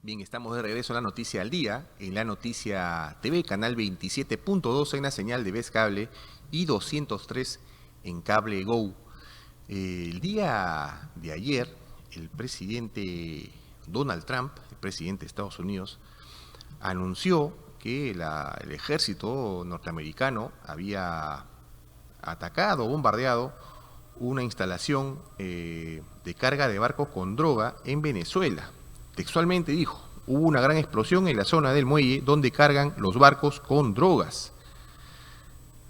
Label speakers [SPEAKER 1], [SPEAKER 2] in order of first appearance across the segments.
[SPEAKER 1] Bien, estamos de regreso en la Noticia al Día, en la Noticia TV, canal 27.2 en la señal de Vez Cable y 203 en Cable Go. El día de ayer, el presidente Donald Trump, el presidente de Estados Unidos, anunció que el ejército norteamericano había atacado, bombardeado una instalación de carga de barcos con droga en Venezuela. Textualmente dijo: hubo una gran explosión en la zona del muelle donde cargan los barcos con drogas.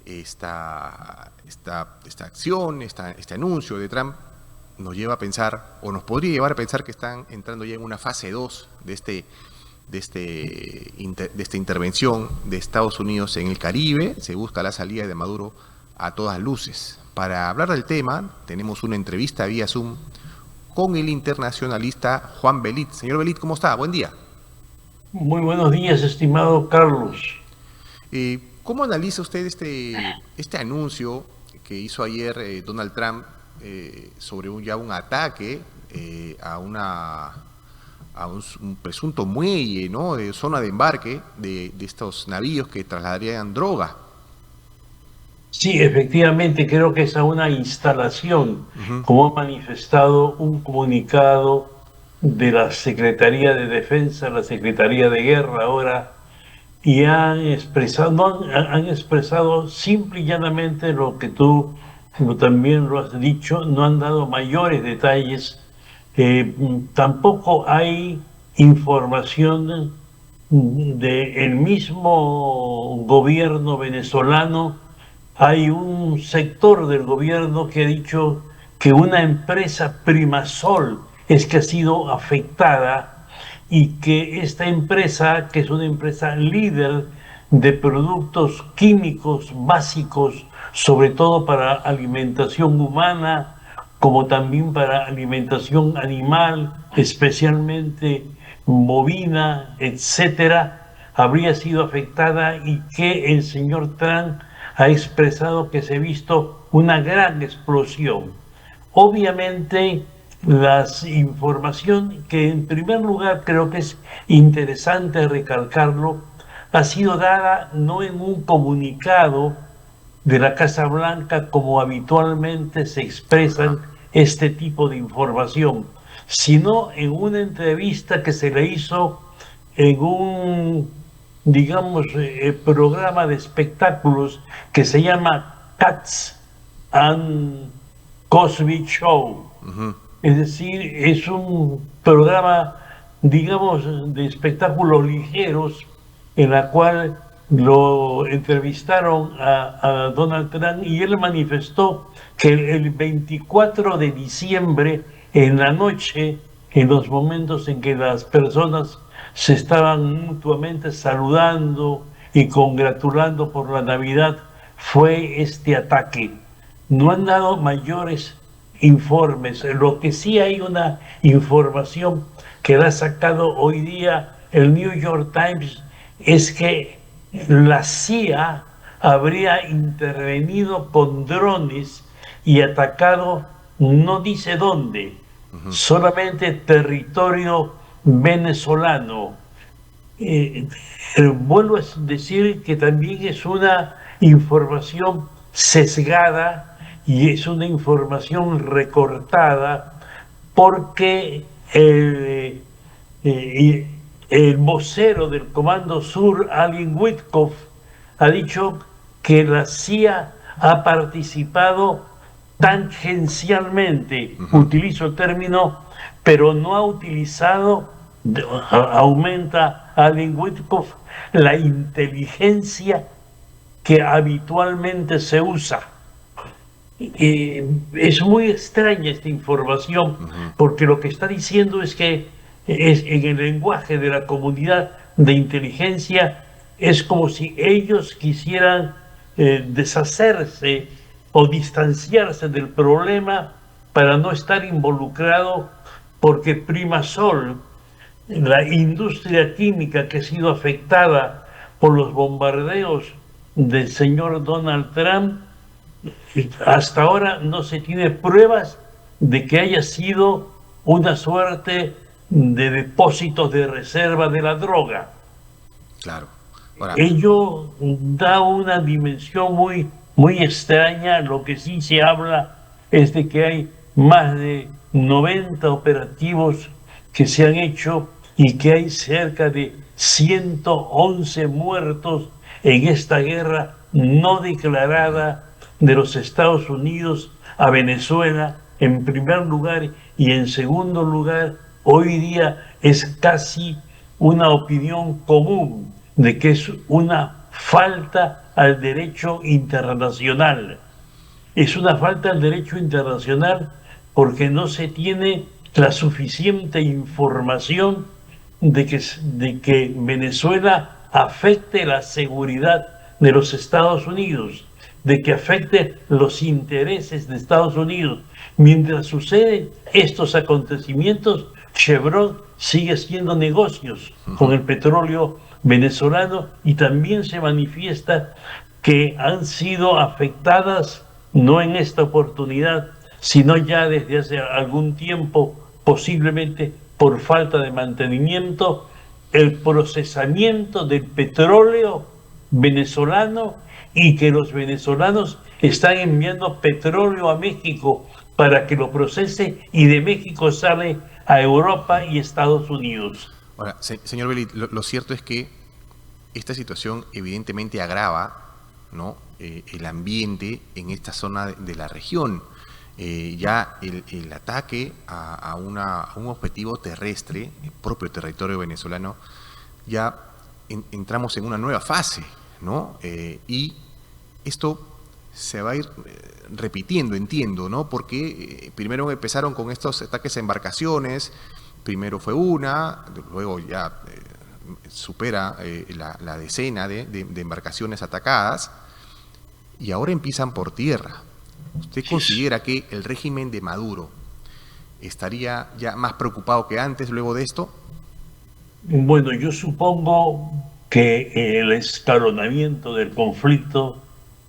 [SPEAKER 1] Esta acción, este anuncio de Trump nos lleva a pensar, o nos podría llevar a pensar, que están entrando ya en una fase 2 de esta intervención de Estados Unidos en el Caribe. Se busca la salida de Maduro a todas luces. Para hablar del tema, tenemos una entrevista vía Zoom con el internacionalista Juan Belit. Señor Belit, ¿cómo está? Buen día.
[SPEAKER 2] Muy buenos días, estimado Carlos.
[SPEAKER 1] ¿Cómo analiza usted este anuncio que hizo ayer Donald Trump sobre un ataque a un presunto muelle, ¿no?, de zona de embarque de estos navíos que trasladarían droga?
[SPEAKER 2] Sí, efectivamente, creo que es a una instalación, como ha manifestado un comunicado de la Secretaría de Defensa, la Secretaría de Guerra ahora, y han expresado simple y llanamente lo que tú, como también lo has dicho, no han dado mayores detalles. Tampoco hay información del mismo gobierno venezolano. Hay un sector del gobierno que ha dicho que una empresa Primasol es que ha sido afectada y que esta empresa, que es una empresa líder de productos químicos básicos, sobre todo para alimentación humana, como también para alimentación animal, especialmente bovina, etcétera, habría sido afectada, y que el señor Trump ha expresado que se ha visto una gran explosión. Obviamente, la información que en primer lugar creo que es interesante recalcarlo, ha sido dada no en un comunicado de la Casa Blanca como habitualmente se expresan este tipo de información, sino en una entrevista que se le hizo en un, digamos, programa de espectáculos que se llama Cats and Cosby Show. Es decir, es un programa, digamos, de espectáculos ligeros, en la cual lo entrevistaron a Donald Trump, y él manifestó que el 24 de diciembre, en la noche, en los momentos en que las personas se estaban mutuamente saludando y congratulando por la Navidad, fue este ataque. No han dado mayores informes. Lo que sí hay una información que la ha sacado hoy día el New York Times es que la CIA habría intervenido con drones y atacado, no dice dónde, solamente territorio venezolano. Vuelvo a decir que también es una información sesgada y es una información recortada, porque el vocero del Comando Sur, Allen Witkoff, ha dicho que la CIA ha participado tangencialmente, utilizo el término, pero no ha utilizado, aumenta Allen Witkoff, la inteligencia que habitualmente se usa. Es muy extraña esta información, porque lo que está diciendo es que en el lenguaje de la comunidad de inteligencia es como si ellos quisieran deshacerse o distanciarse del problema para no estar involucrado, porque Primasol, la industria química que ha sido afectada por los bombardeos del señor Donald Trump, hasta ahora no se tiene pruebas de que haya sido una suerte de depósitos de reserva de la droga.
[SPEAKER 1] Claro. Ahora,
[SPEAKER 2] Ello da una dimensión muy extraña. Lo que sí se habla es de que hay más de 90 operativos que se han hecho y que hay cerca de 111 muertos en esta guerra no declarada de los Estados Unidos a Venezuela, en primer lugar, y en segundo lugar, hoy día es casi una opinión común de que es una falta al derecho internacional. Es una falta al derecho internacional porque no se tiene la suficiente información de que Venezuela afecte la seguridad de los Estados Unidos, de que afecte los intereses de Estados Unidos. Mientras suceden estos acontecimientos, Chevron sigue haciendo negocios con el petróleo venezolano y también se manifiesta que han sido afectadas, no en esta oportunidad, sino ya desde hace algún tiempo, posiblemente por falta de mantenimiento, el procesamiento del petróleo venezolano, y que los venezolanos están enviando petróleo a México para que lo procese, y de México sale a Europa y Estados Unidos.
[SPEAKER 1] ahora señor Belli, lo cierto es que esta situación evidentemente agrava, ¿no? El ambiente en esta zona de la región. Ya el ataque a un objetivo terrestre, el propio territorio venezolano, ya entramos en una nueva fase, ¿no? Y esto se va a ir repitiendo, entiendo, ¿no? Porque primero empezaron con estos ataques a embarcaciones, primero fue una, luego ya supera la decena de embarcaciones atacadas, y ahora empiezan por tierra. ¿Usted considera que el régimen de Maduro estaría ya más preocupado que antes luego de esto?
[SPEAKER 2] Bueno, yo supongo que el escalonamiento del conflicto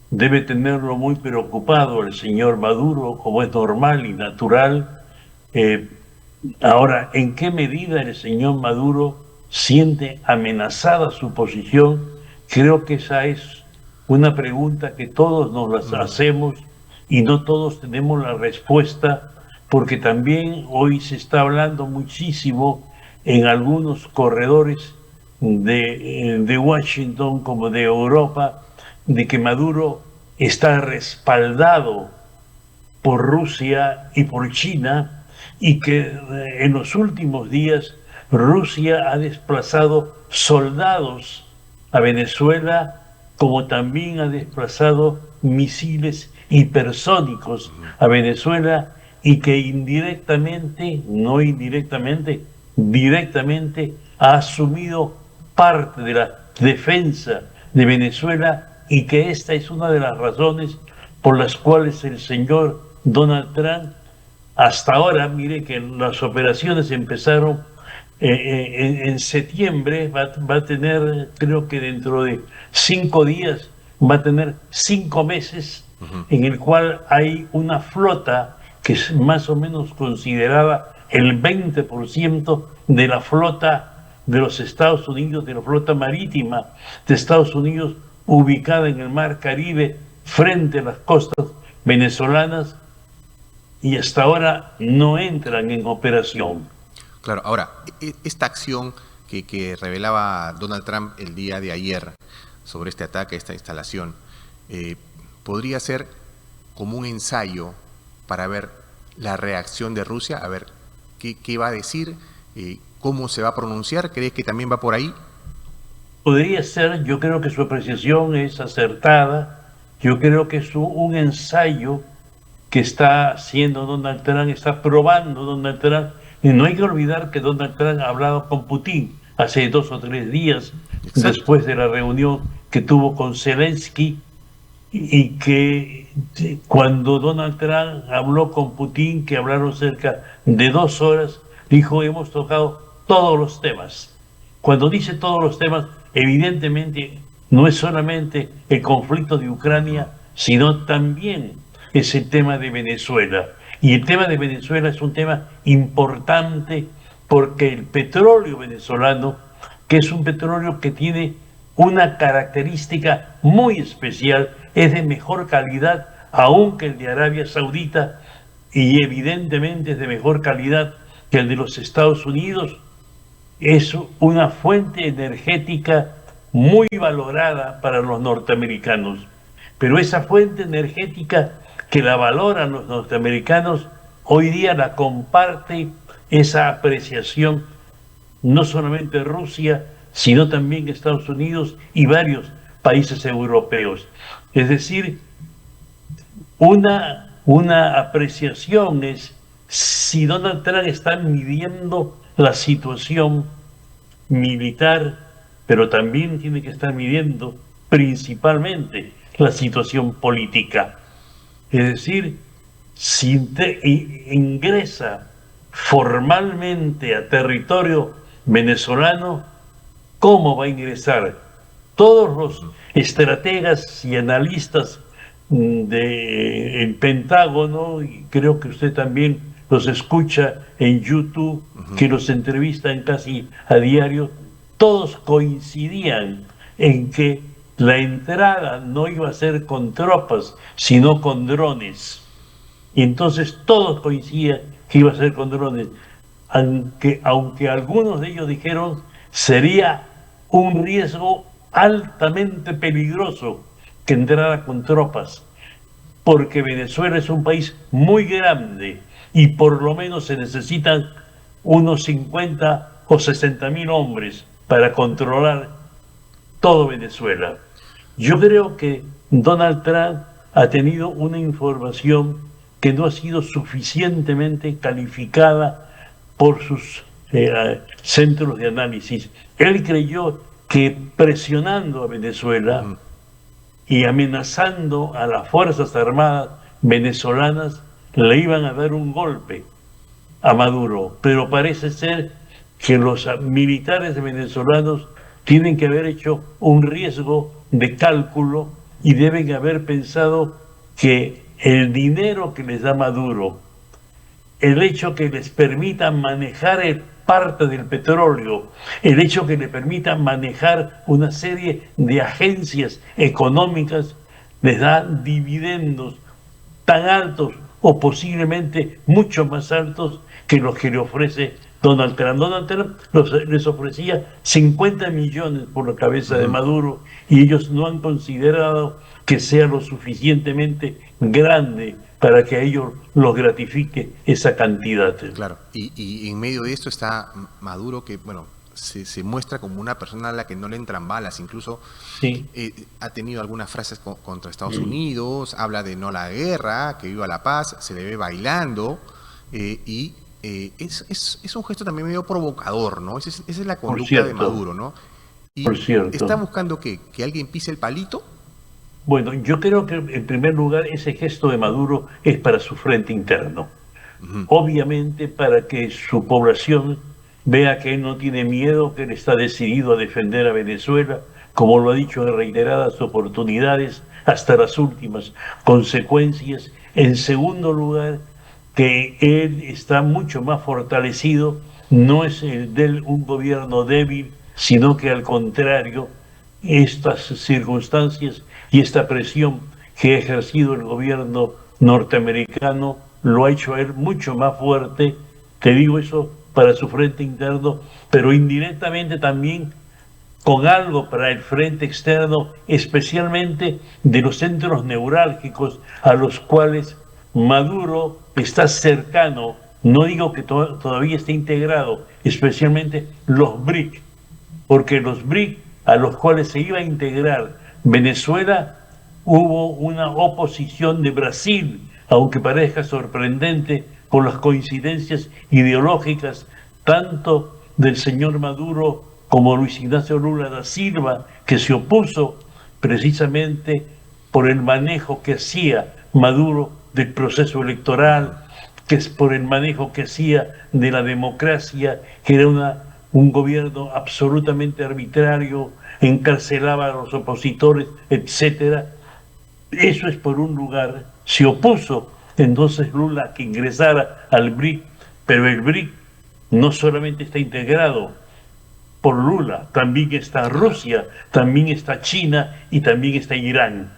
[SPEAKER 2] debe tenerlo muy preocupado el señor Maduro, como es normal y natural. Ahora, ¿en qué medida el señor Maduro siente amenazada su posición? Creo que esa es una pregunta que todos nos las hacemos y no todos tenemos la respuesta, porque también hoy se está hablando muchísimo en algunos corredores de Washington como de Europa, de que Maduro está respaldado por Rusia y por China, y que en los últimos días Rusia ha desplazado soldados a Venezuela, como también ha desplazado misiles hipersónicos a Venezuela, y que indirectamente, no indirectamente, directamente ha asumido parte de la defensa de Venezuela, y que esta es una de las razones por las cuales el señor Donald Trump, hasta ahora, mire que las operaciones empezaron en septiembre, va a tener, creo que dentro de 5 días, va a tener 5 meses en el cual hay una flota que es más o menos considerada el 20% de la flota de los Estados Unidos, de la flota marítima de Estados Unidos, ubicada en el Mar Caribe frente a las costas venezolanas, y hasta ahora no entran en operación.
[SPEAKER 1] Claro, ahora, esta acción que revelaba Donald Trump el día de ayer sobre este ataque, esta instalación, podría ser como un ensayo para ver la reacción de Rusia, a ver qué va a decir, cómo se va a pronunciar. ¿Crees que también va por ahí?
[SPEAKER 2] Podría ser. Yo creo que su apreciación es acertada. Yo creo que es un ensayo que está haciendo Donald Trump, está probando Donald Trump. Y no hay que olvidar que Donald Trump ha hablado con Putin hace 2 o 3 días, exacto, después de la reunión que tuvo con Zelensky, y que cuando Donald Trump habló con Putin, que hablaron cerca de 2 horas, dijo: hemos tocado todos los temas. Cuando dice todos los temas, evidentemente no es solamente el conflicto de Ucrania, sino también es el tema de Venezuela. Y el tema de Venezuela es un tema importante porque el petróleo venezolano, que es un petróleo que tiene una característica muy especial, es de mejor calidad aún que el de Arabia Saudita, y evidentemente es de mejor calidad que el de los Estados Unidos. Es una fuente energética muy valorada para los norteamericanos. Pero esa fuente energética que la valoran los norteamericanos, hoy día la comparte esa apreciación no solamente Rusia, sino también Estados Unidos y varios países europeos. Es decir, una apreciación es si Donald Trump está midiendo la situación militar, pero también tiene que estar midiendo principalmente la situación política. Es decir, si ingresa formalmente a territorio venezolano, ¿cómo va a ingresar? Todos los estrategas y analistas del Pentágono, y creo que usted también los escucha en YouTube, que los entrevistan casi a diario, todos coincidían en que la entrada no iba a ser con tropas, sino con drones. Y entonces todos coincidían que iba a ser con drones. Aunque algunos de ellos dijeron sería un riesgo altamente peligroso que entrara con tropas, porque Venezuela es un país muy grande y por lo menos se necesitan unos 50 o 60.000 hombres para controlar todo Venezuela. Yo creo que Donald Trump ha tenido una información que no ha sido suficientemente calificada por sus centros de análisis. Él creyó que presionando a Venezuela y amenazando a las Fuerzas Armadas venezolanas le iban a dar un golpe a Maduro, pero parece ser que los militares venezolanos tienen que haber hecho un riesgo de cálculo y deben haber pensado que el dinero que les da Maduro, el hecho que les permita manejar parte del petróleo, el hecho que le permita manejar una serie de agencias económicas, les da dividendos tan altos o posiblemente mucho más altos que los que le ofrece Donald Trump. Donald Trump les ofrecía 50 millones por la cabeza de Maduro y ellos no han considerado que sea lo suficientemente grande para que a ellos los gratifique esa cantidad.
[SPEAKER 1] Claro, y en medio de esto está Maduro, que bueno, se muestra como una persona a la que no le entran balas, incluso
[SPEAKER 2] sí.
[SPEAKER 1] Ha tenido algunas frases contra Estados Unidos, habla de no la guerra, que viva la paz, se le ve bailando, y es un gesto también medio provocador, ¿no? Esa es la conducta de Maduro, ¿no? Y ¿está buscando que alguien pise el palito?
[SPEAKER 2] Bueno, yo creo que en primer lugar ese gesto de Maduro es para su frente interno. Obviamente para que su población vea que él no tiene miedo, que él está decidido a defender a Venezuela, como lo ha dicho en reiteradas oportunidades, hasta las últimas consecuencias. En segundo lugar, que él está mucho más fortalecido, no es el de un gobierno débil, sino que al contrario, estas circunstancias y esta presión que ha ejercido el gobierno norteamericano lo ha hecho a él mucho más fuerte. Te digo eso para su frente interno, pero indirectamente también con algo para el frente externo, especialmente de los centros neurálgicos a los cuales Maduro está cercano. No digo que todavía esté integrado, especialmente los BRIC, porque los BRIC a los cuales se iba a integrar Venezuela, hubo una oposición de Brasil, aunque parezca sorprendente por las coincidencias ideológicas tanto del señor Maduro como Luis Ignacio Lula da Silva, que se opuso precisamente por el manejo que hacía Maduro del proceso electoral, que es por el manejo que hacía de la democracia, que era un gobierno absolutamente arbitrario, encarcelaba a los opositores, etc. Eso es por un lugar. Se opuso entonces Lula a que ingresara al BRIC, pero el BRIC no solamente está integrado por Lula, también está Rusia, también está China y también está Irán.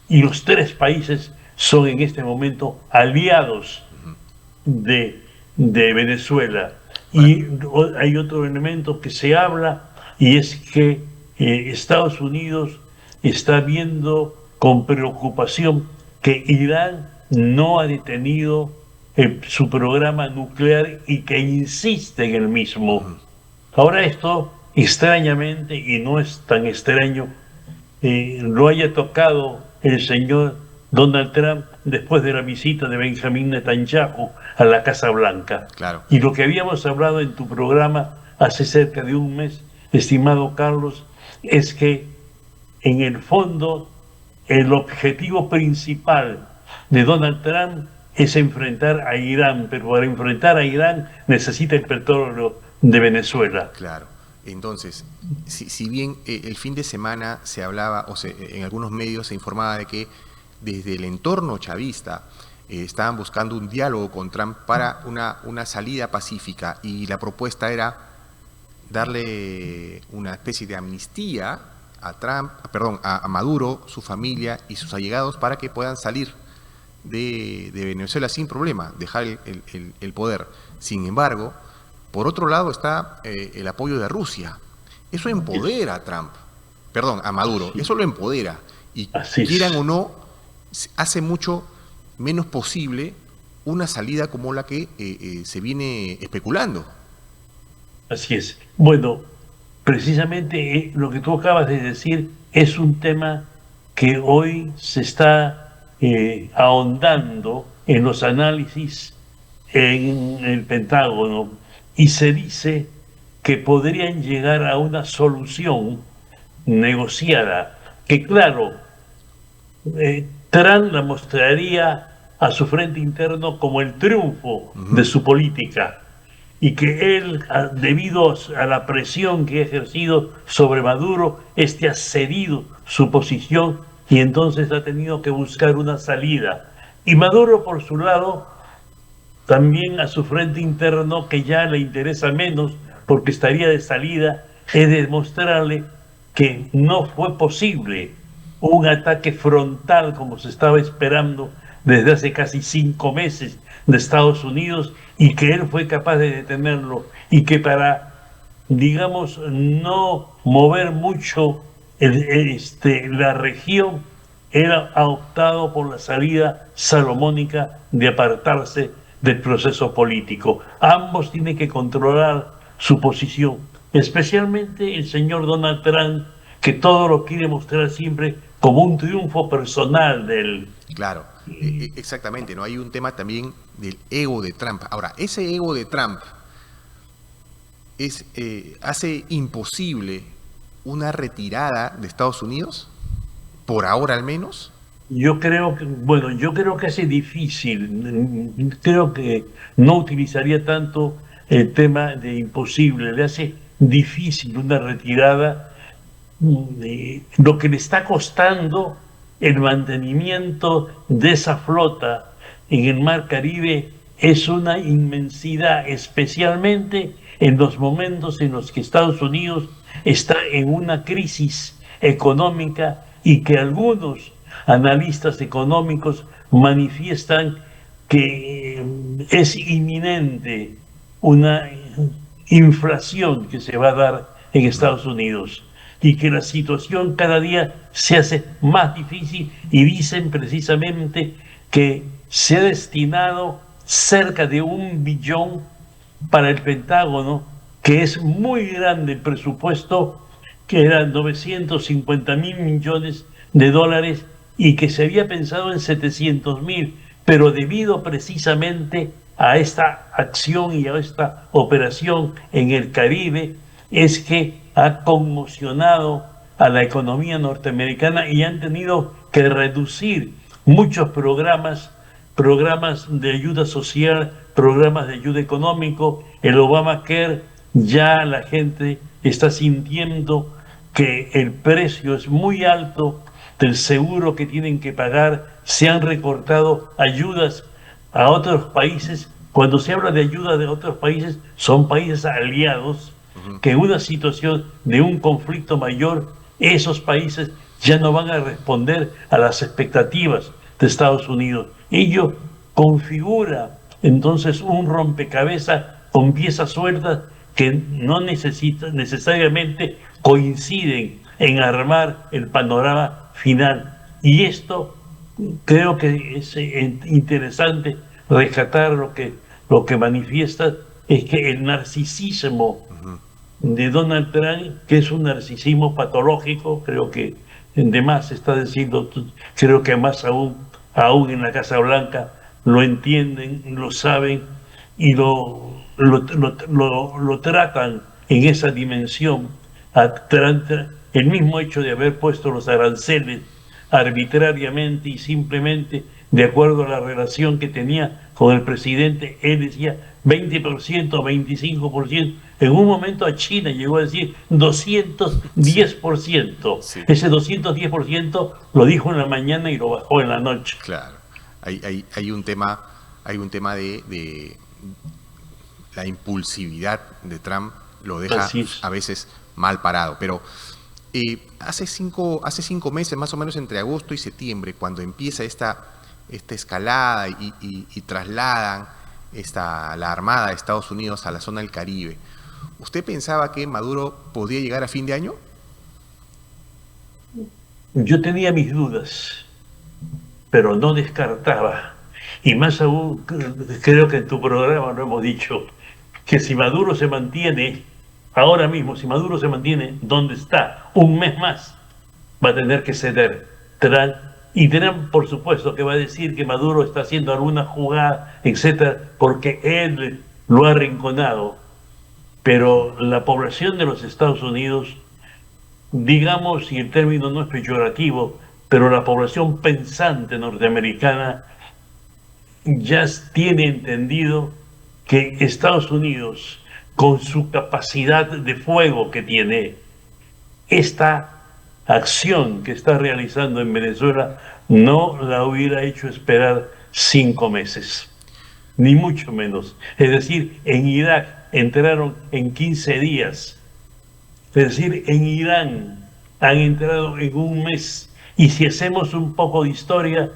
[SPEAKER 2] Y los tres países son en este momento aliados de, de Venezuela. Y hay otro elemento que se habla y es que Estados Unidos está viendo con preocupación que Irán no ha detenido su programa nuclear y que insiste en el mismo. Ahora esto, extrañamente, y no es tan extraño, lo haya tocado el señor Donald Trump después de la visita de Benjamín Netanyahu a la Casa Blanca.
[SPEAKER 1] Claro.
[SPEAKER 2] Y lo que habíamos hablado en tu programa hace cerca de un mes, estimado Carlos, es que en el fondo el objetivo principal de Donald Trump es enfrentar a Irán, pero para enfrentar a Irán necesita el petróleo de Venezuela.
[SPEAKER 1] Claro. Entonces, si bien el fin de semana se hablaba, en algunos medios se informaba de que desde el entorno chavista estaban buscando un diálogo con Trump para una salida pacífica, y la propuesta era darle una especie de amnistía a Maduro, su familia y sus allegados, para que puedan salir de Venezuela sin problema, dejar el poder. Sin embargo, por otro lado está el apoyo de Rusia. Eso empodera a Trump, a Maduro, eso lo empodera. Y quieran o no, hace mucho menos posible una salida como la que se viene especulando.
[SPEAKER 2] Así es. Bueno, precisamente lo que tú acabas de decir es un tema que hoy se está ahondando en los análisis en el Pentágono, y se dice que podrían llegar a una solución negociada, que claro, Trump la mostraría a su frente interno como el triunfo de su política, y que él, debido a la presión que ha ejercido sobre Maduro, ha cedido su posición y entonces ha tenido que buscar una salida. Y Maduro, por su lado, también a su frente interno, que ya le interesa menos porque estaría de salida, es demostrarle que no fue posible un ataque frontal como se estaba esperando desde hace casi 5 meses de Estados Unidos, y que él fue capaz de detenerlo, y que para, digamos, no mover mucho la región, él ha optado por la salida salomónica de apartarse del proceso político. Ambos tienen que controlar su posición, especialmente el señor Donald Trump, que todo lo quiere mostrar siempre como un triunfo personal de él.
[SPEAKER 1] Claro, exactamente, ¿no? Hay un tema también del ego de Trump. Ahora, ese ego de Trump hace imposible una retirada de Estados Unidos, por ahora al menos.
[SPEAKER 2] Yo creo que hace difícil, creo que no utilizaría tanto el tema de imposible, le hace difícil una retirada. Lo que le está costando el mantenimiento de esa flota en el Mar Caribe es una inmensidad, especialmente en los momentos en los que Estados Unidos está en una crisis económica, y que algunos analistas económicos manifiestan que es inminente una inflación que se va a dar en Estados Unidos, y que la situación cada día se hace más difícil, y dicen precisamente que se ha destinado cerca de $1 billón para el Pentágono, que es muy grande el presupuesto, que eran 950.000 millones de dólares, y que se había pensado en 700.000, pero debido precisamente a esta acción y a esta operación en el Caribe, es que ha conmocionado a la economía norteamericana, y han tenido que reducir muchos programas de ayuda social, programas de ayuda económico. El Obamacare, ya la gente está sintiendo que el precio es muy alto del seguro que tienen que pagar. Se han recortado ayudas a otros países Cuando se habla de ayuda de otros países, son países aliados que en una situación de un conflicto mayor, esos países ya no van a responder a las expectativas de Estados Unidos. Ello configura entonces un rompecabezas con piezas sueltas que no necesariamente coinciden en armar el panorama final. Y esto creo que es interesante rescatar lo que manifiesta, es que el narcisismo de Donald Trump, que es un narcisismo patológico, creo que de más está diciendo, creo que más aún en la Casa Blanca lo entienden, lo saben y lo tratan en esa dimensión. El mismo hecho de haber puesto los aranceles arbitrariamente y simplemente de acuerdo a la relación que tenía con el presidente, él decía 20%, 25%. En un momento a China llegó a decir 210%.
[SPEAKER 1] Sí.
[SPEAKER 2] Ese 210% lo dijo en la mañana y lo bajó en la noche.
[SPEAKER 1] Claro. Hay un tema de la impulsividad de Trump, lo deja a veces mal parado. Pero hace 5 meses, más o menos entre agosto y septiembre, cuando empieza esta escalada y trasladan la Armada de Estados Unidos a la zona del Caribe, ¿usted pensaba que Maduro podía llegar a fin de año?
[SPEAKER 2] Yo tenía mis dudas, pero no descartaba. Y más aún, creo que en tu programa lo hemos dicho, que si Maduro se mantiene, ahora mismo, si Maduro se mantiene donde está un mes más, va a tener que ceder. Y Trump, por supuesto, que va a decir que Maduro está haciendo alguna jugada, etcétera, porque él lo ha arrinconado. Pero la población de los Estados Unidos, digamos, y el término no es peyorativo, pero la población pensante norteamericana ya tiene entendido que Estados Unidos, con su capacidad de fuego que tiene, esta acción que está realizando en Venezuela no la hubiera hecho esperar 5 meses, ni mucho menos. Es decir, en Irak entraron en 15 días. Es decir, en Irán han entrado en un mes. Y si hacemos un poco de historia,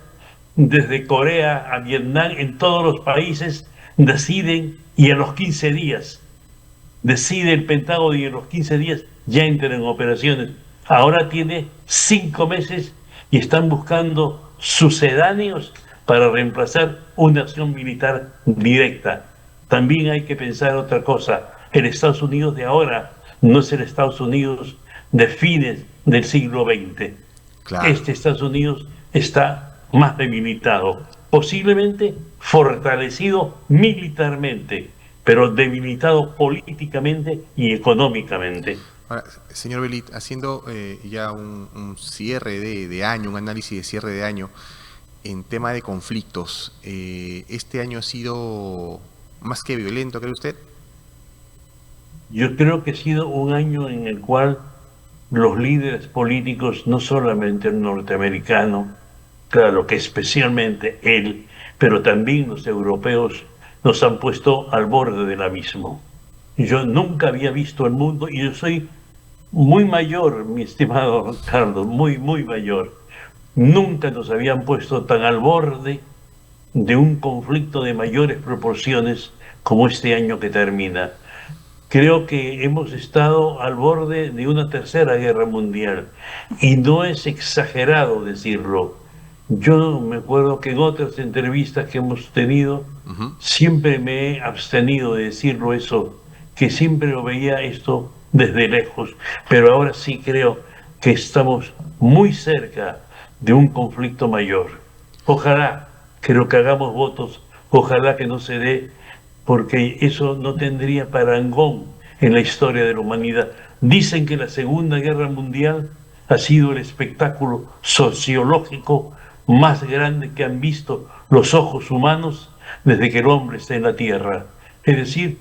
[SPEAKER 2] desde Corea a Vietnam, en todos los países deciden y a los 15 días, decide el Pentágono y a los 15 días ya entran en operaciones. Ahora tiene 5 meses y están buscando sucedáneos para reemplazar una acción militar directa. También hay que pensar otra cosa. El Estados Unidos de ahora no es el Estados Unidos de fines del siglo XX.
[SPEAKER 1] Claro.
[SPEAKER 2] Este Estados Unidos está más debilitado, posiblemente fortalecido militarmente, pero debilitado políticamente y económicamente.
[SPEAKER 1] Ahora, señor Belit, haciendo ya un cierre de año, un análisis de cierre de año, en tema de conflictos, ¿este año ha sido más que violento, cree usted?
[SPEAKER 2] Yo creo que ha sido un año en el cual los líderes políticos, no solamente el norteamericano, claro que especialmente él, pero también los europeos, nos han puesto al borde del abismo. Yo nunca había visto el mundo, y yo soy muy mayor, mi estimado Carlos, muy mayor. Nunca nos habían puesto tan al borde de un conflicto de mayores proporciones como este año que termina. Creo que hemos estado al borde de una tercera guerra mundial, y no es exagerado decirlo. Yo me acuerdo que en otras entrevistas que hemos tenido, siempre me he abstenido de decirlo eso, que siempre lo veía esto desde lejos, pero ahora sí creo que estamos muy cerca de un conflicto mayor. Ojalá, creo que hagamos votos, ojalá que no se dé, porque eso no tendría parangón en la historia de la humanidad. Dicen que la Segunda Guerra Mundial ha sido el espectáculo sociológico más grande que han visto los ojos humanos desde que el hombre está en la Tierra. Es decir,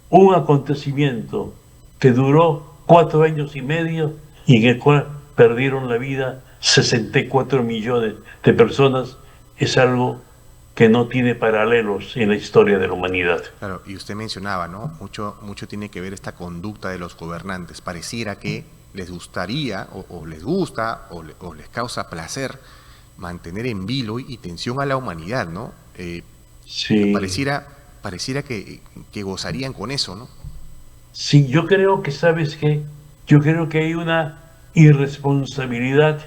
[SPEAKER 2] un acontecimiento que duró 4 años y medio y en el cual perdieron la vida 64 millones de personas, es algo que no tiene paralelos en la historia de la humanidad.
[SPEAKER 1] Claro, y usted mencionaba, ¿no? Mucho tiene que ver esta conducta de los gobernantes. Pareciera que les gustaría, o les gusta, o les causa placer mantener en vilo y tensión a la humanidad, ¿no?
[SPEAKER 2] Sí,
[SPEAKER 1] Pareciera que gozarían con eso, ¿no?
[SPEAKER 2] sí, yo creo que, ¿sabes qué? Yo creo que hay una irresponsabilidad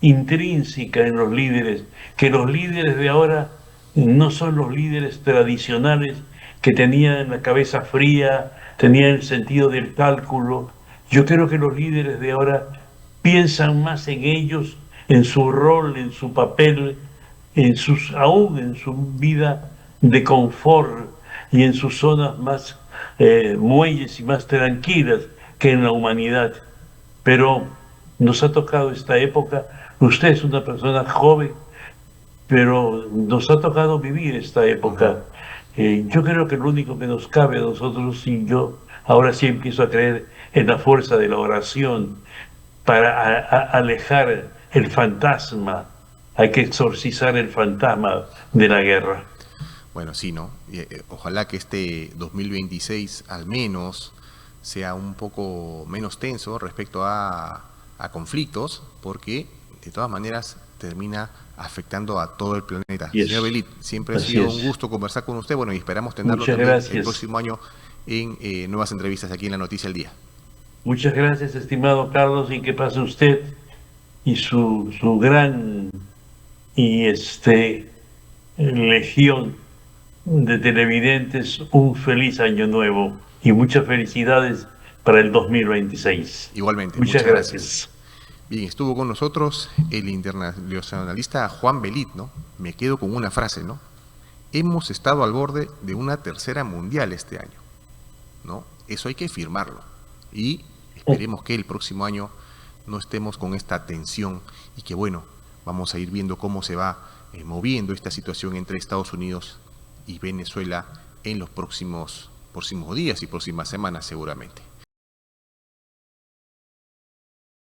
[SPEAKER 2] intrínseca en los líderes, que los líderes de ahora no son los líderes tradicionales que tenían la cabeza fría, tenían el sentido del cálculo. Yo creo que los líderes de ahora piensan más en ellos, en su rol, en su papel, aún en su vida de confort y en sus zonas más muelles y más tranquilas que en la humanidad. Pero nos ha tocado esta época. Usted es una persona joven, pero nos ha tocado vivir esta
[SPEAKER 1] Ujú.
[SPEAKER 2] época. Yo creo que lo único que nos cabe a nosotros, y yo ahora sí empiezo a creer en la fuerza de la oración para alejar el fantasma. Hay que exorcizar el fantasma de la guerra.
[SPEAKER 1] Bueno, sí, ¿no? Ojalá que este 2026 al menos sea un poco menos tenso respecto a conflictos, porque de todas maneras termina afectando a todo el planeta.
[SPEAKER 2] Y
[SPEAKER 1] Señor
[SPEAKER 2] es,
[SPEAKER 1] Belit, siempre ha
[SPEAKER 2] así
[SPEAKER 1] sido un
[SPEAKER 2] es.
[SPEAKER 1] gusto conversar con usted, bueno, y esperamos tenerlo
[SPEAKER 2] Muchas
[SPEAKER 1] también el
[SPEAKER 2] gracias.
[SPEAKER 1] próximo año en nuevas entrevistas aquí en La Noticia del Día.
[SPEAKER 2] Muchas gracias, estimado Carlos, y que pase usted y su gran y legión de televidentes un feliz año nuevo y muchas felicidades para el 2026.
[SPEAKER 1] Igualmente,
[SPEAKER 2] Muchas
[SPEAKER 1] muchas gracias.
[SPEAKER 2] gracias.
[SPEAKER 1] Bien, estuvo con nosotros el internacionalista Juan Belit, ¿no? Me quedo con una frase, ¿no? Hemos estado al borde de una tercera mundial este año, ¿no? Eso hay que firmarlo. Y esperemos que el próximo año no estemos con esta tensión y que, bueno, vamos a ir viendo cómo se va moviendo esta situación entre Estados Unidos y Venezuela en los próximos días y próximas semanas seguramente.